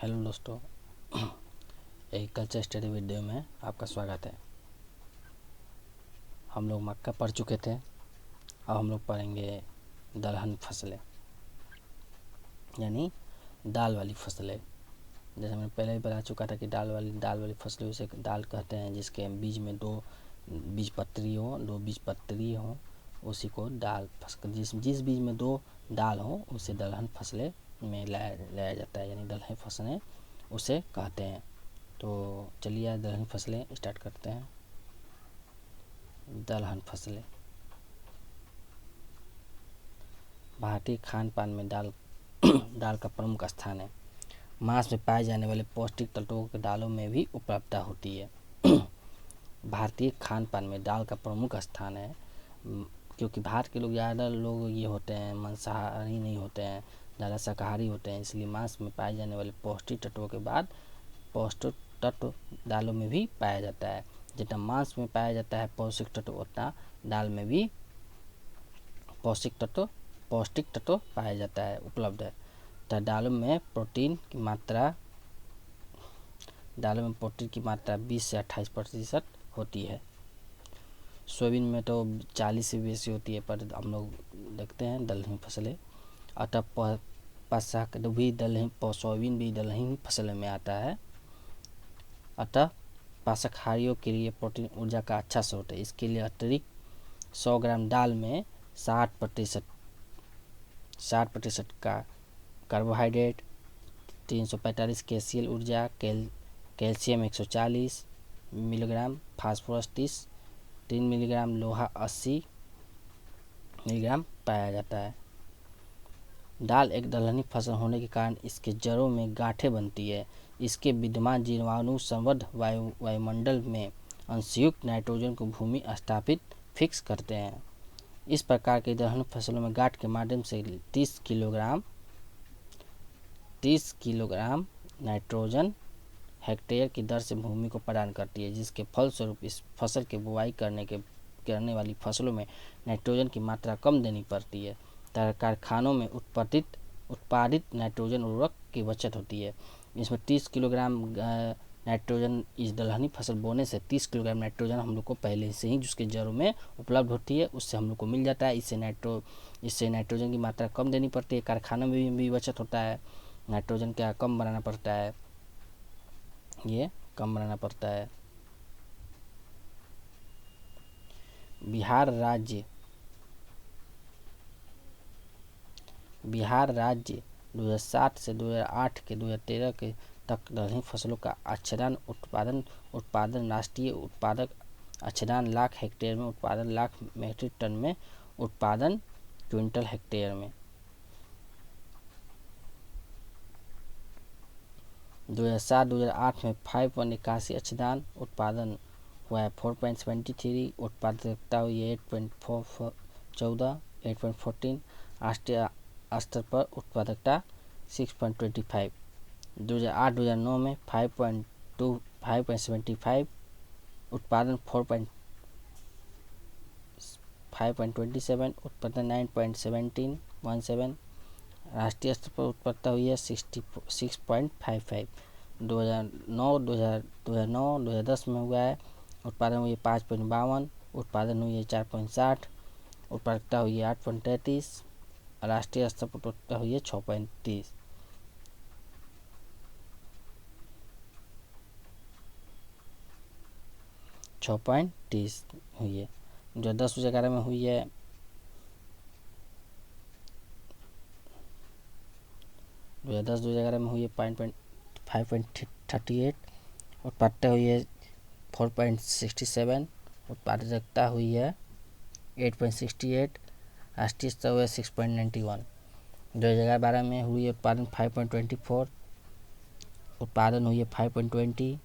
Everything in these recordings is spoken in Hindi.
हेलो दोस्तों, एग्रीकल्चर स्टडी वीडियो में आपका स्वागत है। हम लोग मक्का पढ़ चुके थे। अब हम लोग पढ़ेंगे दलहन फसलें, यानी दाल वाली फसलें। जैसे मैंने पहले ही बता चुका था कि दाल वाली फसलें उसे दाल कहते हैं जिसके बीज में दो बीज पत्री हो, उसी को दाल फसल। जिस बीज में दो दाल हो उसे दलहन फसलें में लाया जाता है, यानी दलहन फसलें उसे कहते हैं। तो चलिए आज दलहन फसलें स्टार्ट करते हैं। दलहन फसलें भारतीय खान पान में दाल का प्रमुख स्थान है। मांस में पाए जाने वाले पौष्टिक तत्वों के दालों में भी उपलब्धता होती है। भारतीय खान पान में दाल का प्रमुख स्थान है, क्योंकि भारत के लोग ज़्यादा लोग ये होते हैं मांसाहारी नहीं होते हैं, ज़्यादा शाकाहारी होते हैं। इसलिए मांस में पाए जाने वाले पौष्टिक तत्वों के बाद पौष्टिक तत्व दालों में भी पाया जाता है। जितना मांस में पाया जाता है पौष्टिक तत्व, उतना दाल में भी पौष्टिक तत्व पाया जाता है, उपलब्ध है। तो दालों में प्रोटीन की मात्रा 20 से 28% होती है। सोयाबीन में तो 40 से बेसी होती है, पर हम लोग देखते हैं दलहनी फसलें। अतः सोयाबीन भी दलहनी फसल में आता है। अतः शाकाहारियों के लिए प्रोटीन ऊर्जा का अच्छा स्रोत है। इसके लिए अतिरिक्त 100 ग्राम दाल में 60% का कार्बोहाइड्रेट, 345 कैल्शियम ऊर्जा, कैल्शियम 140 मिलीग्राम, फास्फोरस 3 मिलीग्राम, लोहा 80 मिलीग्राम पाया जाता है। दाल एक दलहनी फसल होने के कारण इसके जड़ों में गांठें बनती है। इसके विद्यमान जीवाणु समृद्ध वायुमंडल में अंशयुक्त नाइट्रोजन को भूमि स्थापित फिक्स करते हैं। इस प्रकार की दलहन फसलों में गांठ के माध्यम से 30 किलोग्राम नाइट्रोजन हेक्टेयर की दर से भूमि को प्रदान करती है, जिसके फलस्वरूप इस फसल की बुआई करने वाली फसलों में नाइट्रोजन की मात्रा कम देनी पड़ती है। कारखानों में उत्पादित नाइट्रोजन उर्वरक की बचत होती है। इसमें 30 किलोग्राम नाइट्रोजन, इस दलहनी फसल बोने से 30 किलोग्राम नाइट्रोजन हम लोग को पहले से ही जिसके जड़ों में उपलब्ध होती है उससे हम लोग को मिल जाता है। इससे नाइट्रोजन की मात्रा कम देनी पड़ती है। कारखानों में भी बचत होता है। नाइट्रोजन क्या कम बनाना पड़ता है, ये कम बनाना पड़ता है। बिहार राज्य 2007 से 2013 के तक दलहनी फसलों का अच्छादन उत्पादन राष्ट्रीय उत्पादक अच्छादन लाख हेक्टेयर में, उत्पादन लाख मीट्रिक टन में, उत्पादन क्विंटल हेक्टेयर में। 2007-2008 में 5.81 अच्छादन उत्पादन हुआ है, 4.73 उत्पादकता हुई है, 8.14 राष्ट्रीय स्तर पर उत्पादकता 6.25। 2008-2009 में 5.75 उत्पादन 5.27 उत्पादन 9.17 राष्ट्रीय स्तर पर उत्पादकता हुई है 6.55। 2009-2010 में हुआ है, उत्पादन हुई है 5.52, उत्पादन हुई है 4.60, उत्पादकता हुई है 8.33, राष्ट्रीय स्तर पर उत्पादकता हुई है 6.30। हुई है। 2010-2011 में हुई है 5.38, उत्पादकता हुई है 4.67, उत्पादकता हुई है 8.68, राष्ट्रीय स्तर हुआ 6.91। 2012 में हुई है उत्पादन 5.24, उत्पादन हुई है 5.20।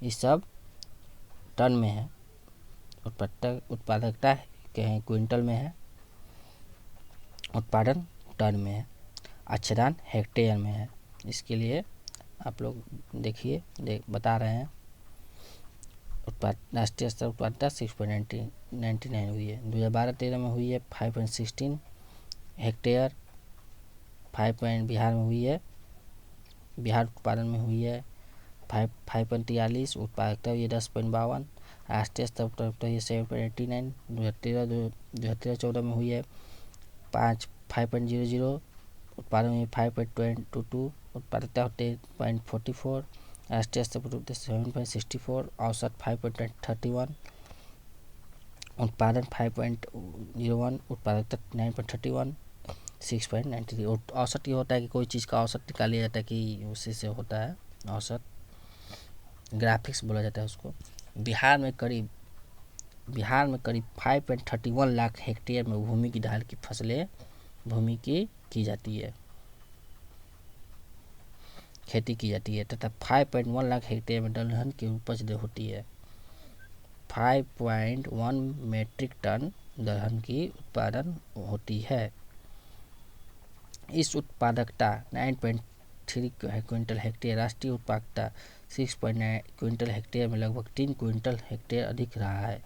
ये सब टन में है। उत्पादकता कहें क्विंटल में है, उत्पादन टन में है, अच्छादन हेक्टेयर में है। इसके लिए आप लोग देखिए, बता रहे हैं। राष्ट्रीय स्तर उत्पादकता 6.99 हुई है। 2012-13 में हुई है 5.16 हेक्टेयर। बिहार में हुई है बिहार उत्पादन में हुई है 5.43, उत्पादकता हुई है 10.52, राष्ट्रीय स्तर पर हुई है 7.89, 2013-14 में हुई है 5.00, उत्पादन हुई 5.22, उत्पादकता 10.44, राष्ट्रीय स्तर पर 7.64, औसत 5.31, उत्पादन 5.01, उत्पादकता 9.31, 6.93। औसत ये होता है कि कोई चीज़ का औसत निकाल लिया जाता है कि उसी से होता है औसत, ग्राफिक्स बोला जाता है उसको। बिहार में करीब 5.31 लाख हेक्टेयर में भूमि की दाल की फसलें भूमि की जाती है, खेती की जाती है, तथा 5.1 लाख हेक्टेयर में दलहन की उपज होती है। 5.1 मीट्रिक टन दलहन की उत्पादन होती है। इस उत्पादकता 9.3 क्विंटल हेक्टेयर, राष्ट्रीय उत्पादकता 6.9 क्विंटल हेक्टेयर में लगभग 3 क्विंटल हेक्टेयर अधिक रहा है।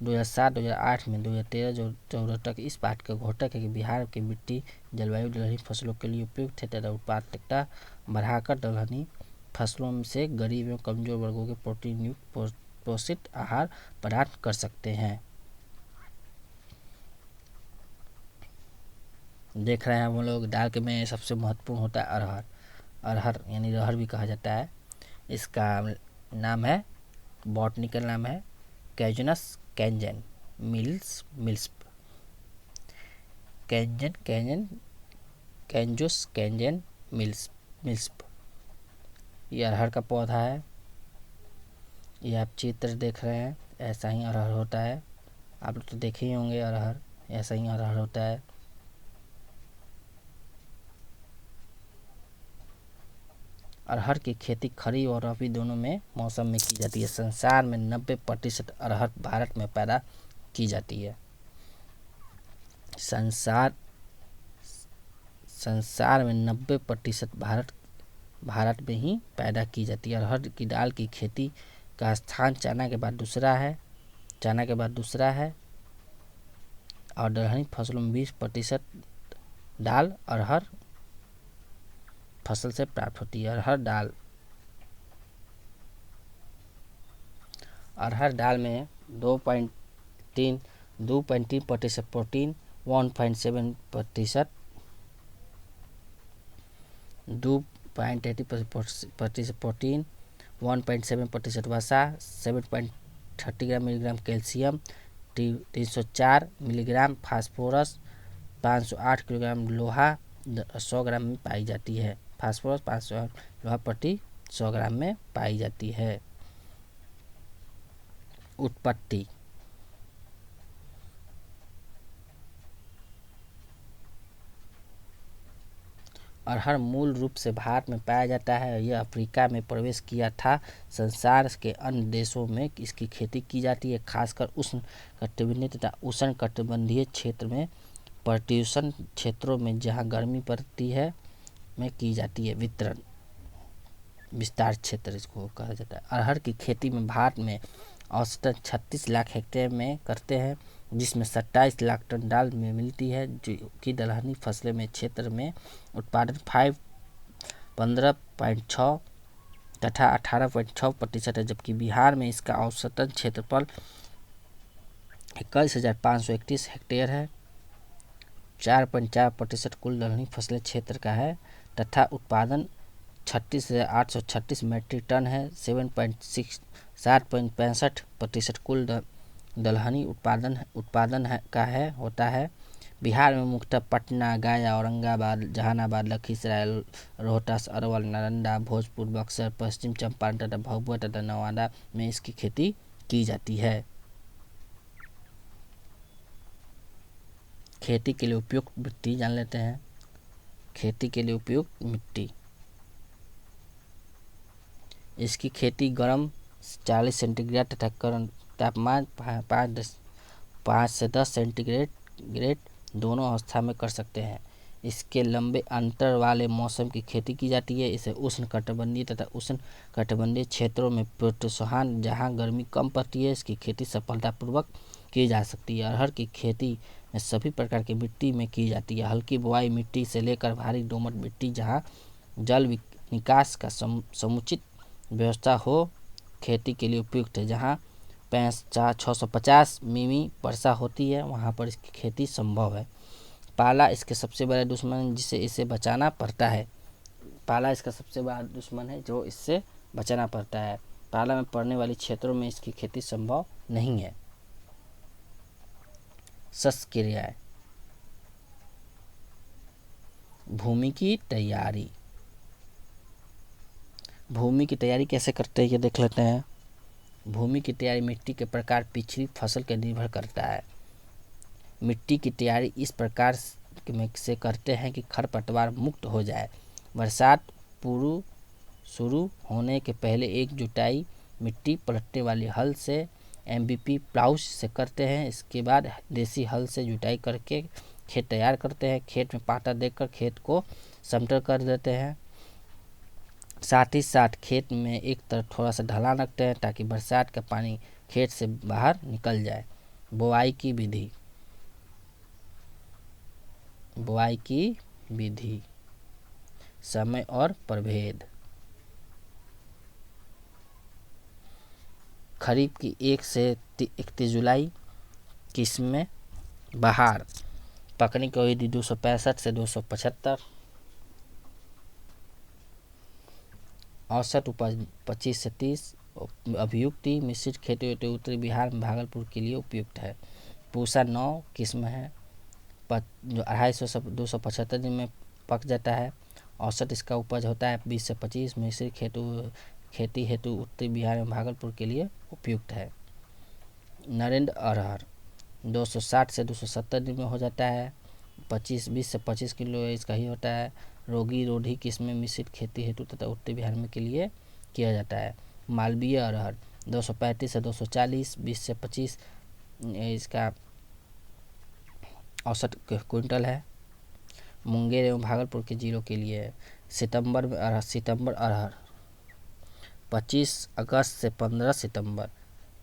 2007-2008 में 2013-14 तक इस बात का घोटक है कि बिहार की मिट्टी जलवायु दलहनी फसलों के लिए उपयुक्त है तथा उत्पादकता बढ़ाकर दलहनी फसलों से गरीब एवं कमजोर वर्गों के प्रोटीन युक्त पोषित आहार प्रदान कर सकते हैं। देख रहे हैं हम लोग दाल के में सबसे महत्वपूर्ण होता है अरहर। अरहर यानी रहर भी कहा जाता है। इसका नाम है, बॉटनिकल नाम है कैजनस कैंजन मिल्स्प, कैंजुस कैंजन मिल्स्प। ये अरहर का पौधा है। ये आप चित्र देख रहे हैं, ऐसा ही अरहर होता है। आप लोग तो देखे ही होंगे अरहर, ऐसा ही अरहर होता है। अरहर की खेती खरीफ और रबी दोनों में मौसम में की जाती है। संसार में 90% अरहर भारत में पैदा की जाती है। संसार में 90% भारत में ही पैदा की जाती है। अरहर की दाल की खेती का स्थान चाइना के बाद दूसरा है और दलहनी फसलों में 20% दाल अरहर फसल से प्राप्त होती है। अरहर दाल में 2.3% प्रोटीन, 1.7% 2.80% प्रोटीन, 1.7% वसा, 7.30 milligram calcium, 304 milligram phosphorus, 508 kilogram लोहा 100 ग्राम में पाई जाती है। फास्फोरस 500 लोहा प्रति 100 ग्राम में पाई जाती है। उत्पत्ति। अरहर मूल रूप से भारत में पाया जाता है। यह अफ्रीका में प्रवेश किया था। संसार के अन्य देशों में इसकी खेती की जाती है, खासकर उष्णकटिबंधीय तथा उष्णकटिबंधीय क्षेत्र में, पर्वतीय क्षेत्रों में जहां गर्मी पड़ती है में की जाती है। विस्तार क्षेत्र इसको कहा जाता है। अरहर की खेती में भारत में औसतन 36 लाख हेक्टेयर में करते हैं, जिसमें 27 लाख टन दाल में मिलती है, जो कि दलहनी फसलें में क्षेत्र में उत्पादन 15.6 तथा 18.6% है, जबकि बिहार में इसका औसतन क्षेत्रफल 21,531 हेक्टेयर है। 4.4% कुल दलहनी फसलें क्षेत्र का है तथा उत्पादन 36,836 मीट्रिक टन है। 7.65% कुल दलहनी उत्पादन होता है। बिहार में मुख्यतः पटना, गया, औरंगाबाद, जहानाबाद, लखीसराय, रोहतास, अरवल, नालंदा, भोजपुर, बक्सर, पश्चिम चंपारण तथा भभुआ तथा नवादा में इसकी खेती की जाती है। खेती के लिए उपयुक्त मिट्टी जान लेते हैं। खेती के लिए उपयुक्त मिट्टी, इसकी खेती गर्म 40 सेंटीग्रेड तथा तापमान 5 से 10 सेंटीग्रेड दोनों अवस्था में कर सकते हैं। इसके लंबे अंतर वाले मौसम की खेती की जाती है। इसे उष्णकटिबंधीय तथा उष्णकटिबंधीय क्षेत्रों में प्रोत्साहन, जहां गर्मी कम पड़ती है, इसकी खेती सफलतापूर्वक की जा सकती है। अरहर की खेती में सभी प्रकार की मिट्टी में की जाती है। हल्की बुआई मिट्टी से लेकर भारी दोमट मिट्टी जहां जल निकास का समुचित व्यवस्था हो खेती के लिए उपयुक्त है। जहाँ 650 मिमी वर्षा होती है वहाँ पर इसकी खेती संभव है। पाला इसके सबसे बड़ा दुश्मन जिसे इसे बचाना पड़ता है। पाला इसका सबसे बड़ा दुश्मन है जो इससे बचाना पड़ता है। पाला में पड़ने वाली क्षेत्रों में इसकी खेती संभव नहीं है। शस्त्रक्रियाएं। भूमि की तैयारी। भूमि की तैयारी कैसे करते हैं ये देख लेते हैं। भूमि की तैयारी मिट्टी के प्रकार पिछली फसल पर निर्भर करता है। मिट्टी की तैयारी इस प्रकार से करते हैं कि खरपतवार मुक्त हो जाए। बरसात पूर्व शुरू होने के पहले एक जुताई मिट्टी पलटने वाली हल से MVP प्लाउस से करते हैं। इसके बाद देसी हल से जुताई करके खेत तैयार करते हैं। खेत में पाटा देकर खेत को समतल कर देते हैं। साथ ही साथ खेत में एक तरफ थोड़ा सा ढलान रखते हैं ताकि बरसात का पानी खेत से बाहर निकल जाए। बुआई की विधि। बुआई की विधि, समय और प्रभेद। खरीफ की 1 से 31 जुलाई किस्में। बहार पकने की अवधि 265 से 275। औसत उपज 25 से 30। अभियुक्ति मिश्रित खेती होते उत्तरी बिहार में भागलपुर के लिए उपयुक्त है। पूसा 9 किस्म है जो 250 से 275 दिन में पक जाता है। औसत इसका उपज होता है 20 से 25। मिश्रित खेती हेतु उत्तरी बिहार में भागलपुर के लिए उपयुक्त है। नरेंद्र अरहर 260 से 270 दिन में हो जाता है। 20 से 25 किलो इसका ही होता है। रोधी किस्में मिश्रित खेती हेतु तथा उत्तरी बिहार में के लिए किया जाता है। मालवीय अरहर 235 से 240, 20 से 25 इसका औसत क्विंटल है। मुंगेर एवं भागलपुर के जिलों के लिए है। सितंबर अरहर 25 अगस्त से 15 सितंबर।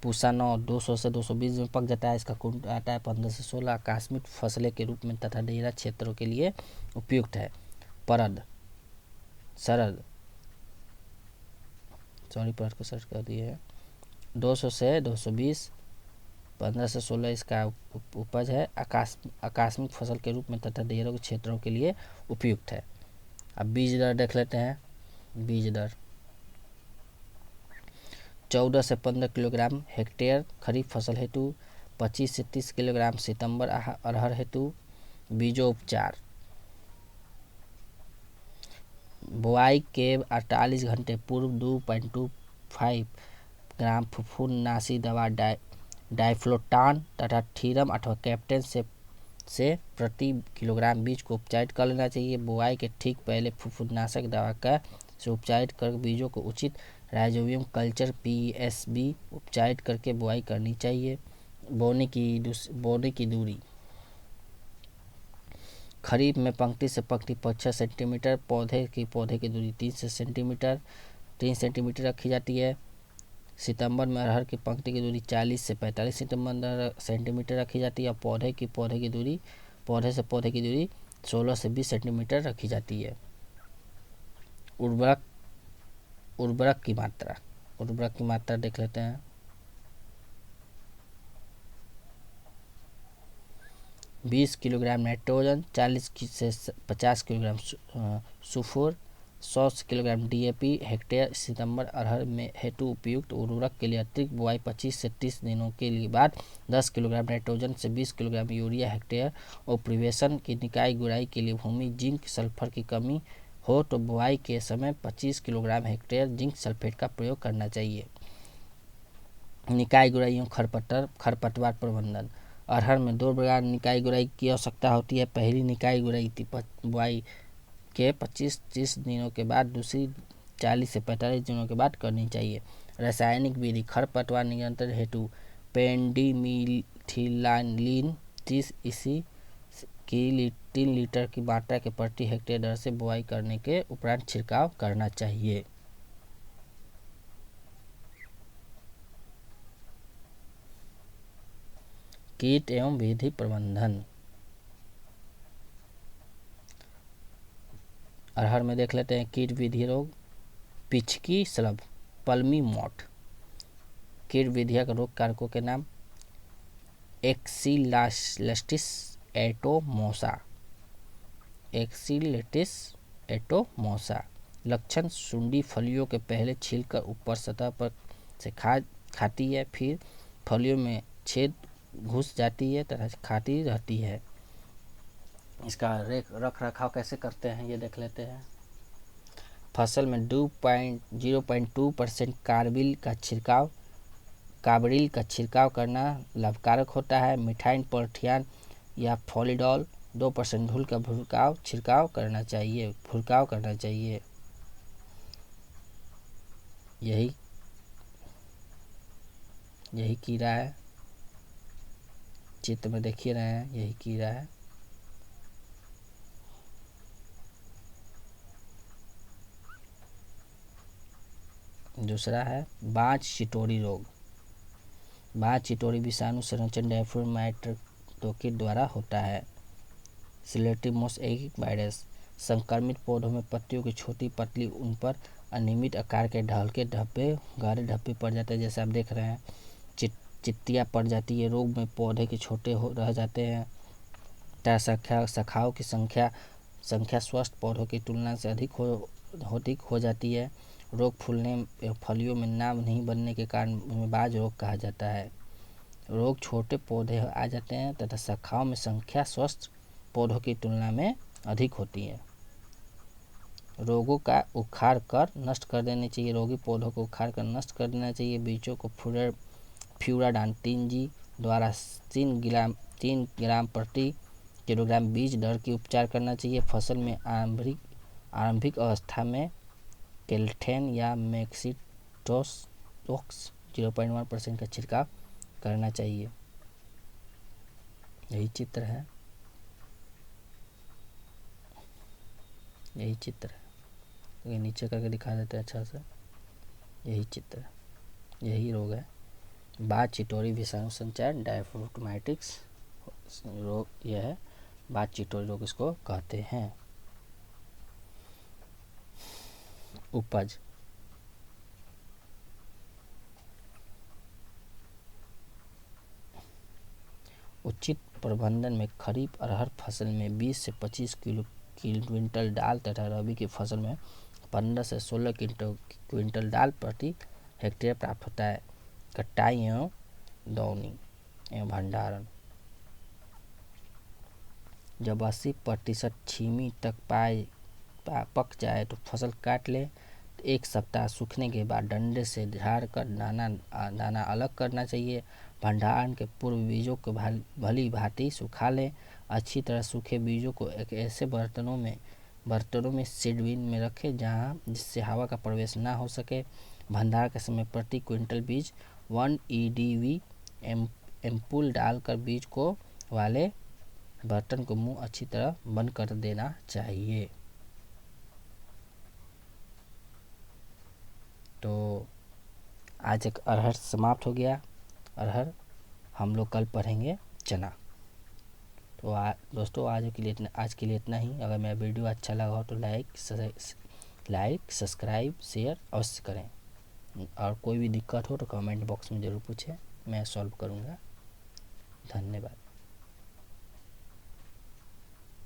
पूसा 9 200 से 220 में पक जाता है। इसका कुंटल आता है 15 से 16। आकस्मिक फसलें के रूप में तथा डेरा क्षेत्रों के लिए उपयुक्त है। शरद को सर्च कर दिए है। 200 से 220, 15 से 16 इसका उपज है। आकस्मिक फसल के रूप में तथा डेरों के क्षेत्रों के लिए उपयुक्त है। अब बीज दर देख लेते हैं। बीज दर 14 से 15 किलोग्राम हेक्टेयर खरीफ फसल हेतु। 25 से 30 किलोग्राम सितंबर अरहर हेतु। बीजोपचार। बुआई के 48 घंटे पूर्व 2.25 ग्राम फफूंदनाशी दवा डाइफ्लोटान तथा थीरम अथवा कैप्टेन से प्रति किलोग्राम बीज को उपचारित कर लेना चाहिए। बुआई के ठीक पहले फफूंदनाशक दवा का से उपचारित कर बीजों को उचित राइजोबियम कल्चर PSB उपचारित करके बुआई करनी चाहिए। बोने की दूरी। खरीफ में पंक्ति से पंक्ति 5 सेंटीमीटर, पौधे की दूरी 3 सेंटीमीटर रखी जाती है। सितंबर में अरहर की पंक्ति की दूरी 40 से 45 सेंटीमीटर रखी जाती है और पौधे की दूरी 16 से 20 सेंटीमीटर रखी जाती है। उर्वरक की मात्रा देख लेते हैं। 20 किलोग्राम नाइट्रोजन, 40 से 50 किलोग्राम सुफोर, 100 किलोग्राम DAP हेक्टेयर। सितंबर अरहर में हेतु उपयुक्त उर्वरक के लिए अतिरिक्त बुआई 25 से 30 दिनों के लिए बाद 10 किलोग्राम नाइट्रोजन से 20 किलोग्राम यूरिया हेक्टेयर। और प्रिवेशन की निकाई गुड़ाई के लिए भूमि जिंक सल्फर की कमी हो तो बुआई के समय 25 किलोग्राम हेक्टेयर जिंक सल्फेट का प्रयोग करना चाहिए। निकाई गुड़ाई एवं खरपतवार प्रबंधन। अरहर में 2 प्रकार निकाई गुड़ाई की आवश्यकता होती है। पहली निकाई गुड़ाई बुआई के 25-30 दिनों के बाद, दूसरी 40 से 45 दिनों के बाद करनी चाहिए। रासायनिक विधि। खरपतवार नियंत्रण हेतु पेंडिमिथिलानिन 30 EC की 3 लीटर की मात्रा के प्रति हेक्टेयर दर से बुआई करने के उपरांत छिड़काव करना चाहिए। कीट एवं विधि प्रबंधन। अरहर में देख लेते हैं कीट विधि रोग, पिचकी स्लभ, पल्मी मोट। कीट विधियक रोग कारकों के नाम, एक्सिलास्टिस एटोमोसा, एक्सिलेटिस एटोमोसा। लक्षण, सुंडी फलियों के पहले छीलकर ऊपर सतह पर से खाती है, फिर फलियों में छेद घुस जाती है तथा खाती रहती है। इसका रख रखाव कैसे करते हैं ये देख लेते हैं। फसल में 0.2% कार्बरिल का छिड़काव करना लाभकारक होता है। मिथाइन पोर्थियान या फॉलिडॉल 2% धूल का छिड़काव करना चाहिए। यही कीड़ा है, चित्र में देखिए रहे हैं, यही कीड़ा है। दूसरा है बाँझ चिटोरी रोग। बाँझ चिटोरी विषाणु संचरण डायफोर माइटोकिट द्वारा होता है। सिलेक्टिव मोसैक वायरस, संक्रमित पौधों में पत्तियों की छोटी पतली उन पर अनियमित आकार के ढलके धब्बे, गहरे धब्बे पड़ जाते हैं, जैसे आप देख रहे हैं चित्तियाँ पड़ जाती है। रोग में पौधे के छोटे रह जाते हैं तथा शाखाओं की संख्या स्वस्थ पौधों की तुलना से अधिक हो जाती है। रोग फूलने फलियों में नाम नहीं बनने के कारण बाज रोग कहा जाता है। रोग छोटे पौधे आ जाते हैं तथा शाखाओं में संख्या स्वस्थ पौधों की तुलना में अधिक होती है। रोगों का उखाड़ कर नष्ट कर देने चाहिए। रोगी पौधों को उखाड़ कर नष्ट कर देना चाहिए। बीजों को फ्यूराडान जी द्वारा 3 ग्राम प्रति किलोग्राम बीज दर की उपचार करना चाहिए। फसल में आरंभिक अवस्था में केल्थेन या मैक्सिटोक्स 0.1% का छिड़काव करना चाहिए। यही चित्र है, ये नीचे करके दिखा देते हैं अच्छा से। यही चित्र है, यही रोग है बाँझ चिटोरी विषाणु संचार डायफोटोमाइटिक्स रोग। यह है बाँझ चिटोरी रोग, इसको कहते हैं। उपज, उचित प्रबंधन में खरीफ अरहर फसल में 20 से 25 क्विंटल दाल तथा रबी की फसल में 15 से 16 क्विंटल दाल प्रति हेक्टेयर प्राप्त होता है। कटाई एवं दौनी एवं भंडारण, जब 80% छीमी तक पक जाए तो फसल काट ले। 1 सप्ताह सूखने के बाद डंडे से झाड़ कर दाना अलग करना चाहिए। भंडारण के पूर्व बीजों को भली भांति सुखा लें। अच्छी तरह सूखे बीजों को एक ऐसे बर्तनों में सीड बिन में रखें जिससे हवा का प्रवेश ना हो सके। भंडारण के समय प्रति क्विंटल बीज 1 EDV एम्पूल डालकर बीज को वाले बर्तन को मुंह अच्छी तरह बंद कर देना चाहिए। तो आज एक अरहर समाप्त हो गया। अरहर हम लोग कल पढ़ेंगे चना। तो दोस्तों आज के लिए इतना ही। अगर मेरा वीडियो अच्छा लगा हो तो लाइक सब्सक्राइब शेयर अवश्य करें और कोई भी दिक्कत हो तो कमेंट बॉक्स में ज़रूर पूछें, मैं सॉल्व करूँगा। धन्यवाद।